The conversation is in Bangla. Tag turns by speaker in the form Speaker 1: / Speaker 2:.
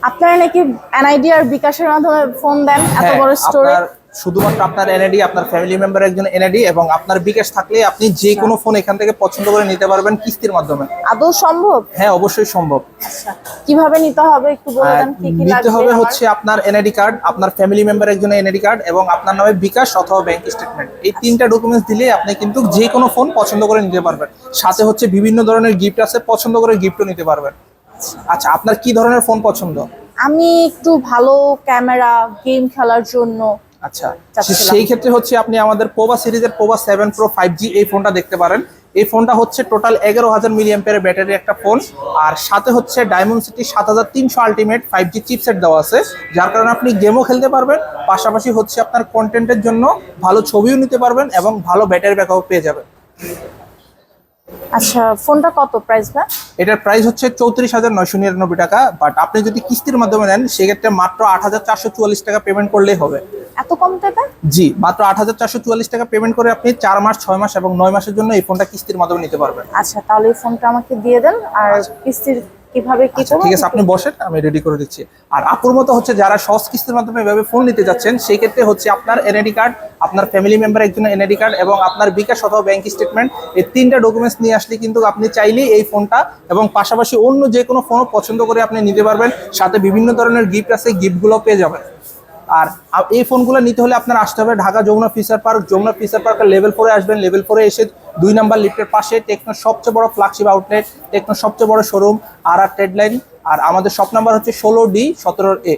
Speaker 1: আপনারা নাকি এনআইডি আর বিকাশের মাধ্যমে ফোন দেন এত বড় স্টোরে?
Speaker 2: শুধুমাত্র আপনার এনআইডি, আপনার ফ্যামিলি মেম্বার একজন এনআইডি এবং আপনার বিকাশ থাকলে আপনি যে কোনো ফোন এখান থেকে পছন্দ করে নিতে পারবেন কিস্তির মাধ্যমে।
Speaker 1: আদৌ সম্ভব?
Speaker 2: হ্যাঁ, অবশ্যই সম্ভব।
Speaker 1: আচ্ছা, কিভাবে নিতে হবে একটু বলে দেন, কি কি লাগবে?
Speaker 2: নিতে হবে হচ্ছে আপনার এনআইডি কার্ড, আপনার ফ্যামিলি মেম্বার একজন এনআইডি কার্ড এবং আপনার নামে বিকাশ অথবা ব্যাংক স্টেটমেন্ট। এই তিনটা ডকুমেন্টস দিলে আপনি কিন্তু যে কোনো ফোন পছন্দ করে নিতে পারবেন। সাথে হচ্ছে বিভিন্ন ধরনের গিফট আছে, পছন্দ করে গিফটও নিতে পারবেন। আচ্ছা, আপনার কি ধরনের ফোন পছন্দ?
Speaker 1: আমি একটু ভালো ক্যামেরা, গেম খেলার জন্য।
Speaker 2: আচ্ছা, সেই ক্ষেত্রে হচ্ছে আপনি আমাদের পোভা সিরিজের পোভা 7 Pro 5G এই ফোনটা দেখতে পারেন। এই ফোনটা হচ্ছে টোটাল 11,000 মিলিঅ্যাম্পিয়ারের ব্যাটারি একটা ফোন, আর সাথে হচ্ছে ডায়মন্ডসিটি 7300 আলটিমেট 5G চিপসেট দেওয়া আছে, যার কারণে আপনি গেমও খেলতে পারবেন, পাশাপাশি হচ্ছে আপনার কন্টেন্টের জন্য ভালো ছবিও নিতে পারবেন এবং ভালো ব্যাটারি ব্যাকআপ পেয়ে যাবেন।
Speaker 1: আচ্ছা, ফোনটা কত প্রাইস ভাই?
Speaker 2: এটার প্রাইস হচ্ছে 34,999 টাকা, বাট আপনি যদি কিস্তির মাধ্যমে নেন সেক্ষেত্রে মাত্র 8,444 টাকা পেমেন্ট করলেই হবে।
Speaker 1: এত কম টাকা?
Speaker 2: জি, মাত্র 8,444 টাকা পেমেন্ট করে আপনি 4 মাস, 6 মাস এবং 9 মাসের জন্য এই ফোনটা কিস্তির মাধ্যমে নিতে পারবেন।
Speaker 1: আচ্ছা, তাহলে এই ফোনটা আমাকে দিয়ে দেন, আর কিস্তির কিভাবে কি করব?
Speaker 2: ঠিক আছে, আপনি বসেন, আমি রেডি করে দিচ্ছি। আর আপুর মতো হচ্ছে যারা সহজ কিস্তির মাধ্যমে এভাবে ফোন নিতে যাচ্ছেন, সেই ক্ষেত্রে হচ্ছে আপনার এনআইডি কার্ড, আপনার ফ্যামিলি মেম্বার একজনের এনআইডি কার্ড এবং আপনার বিকাশ অথবা ব্যাংক স্টেটমেন্ট, এই তিনটা ডকুমেন্টস নিয়ে আসলে কিন্তু আপনি চাইলেই এই ফোনটা এবং পাশাপাশি অন্য যে কোনো ফোন পছন্দ করে আপনি নিতে পারবেন। সাথে বিভিন্ন ধরনের গিফট আছে, গিফটগুলো পেয়ে যাবেন। আর এই ফোনগুলো নিতে হলে আপনার আসতে হবে Dhaka Jamuna future park. Jamuna future পার্কের লেভেল 4-এ আসবেন। লেভেল 4-এ এসে 2 নাম্বার লিফটের পাশে টেকনোর সবচেয়ে বড় ফ্ল্যাগশিপ আউটলেট, টেকনোর সবচেয়ে বড় শোরুম আর ট্রেড লাইন। আর আমাদের শপ নাম্বার হচ্ছে 16D 17A।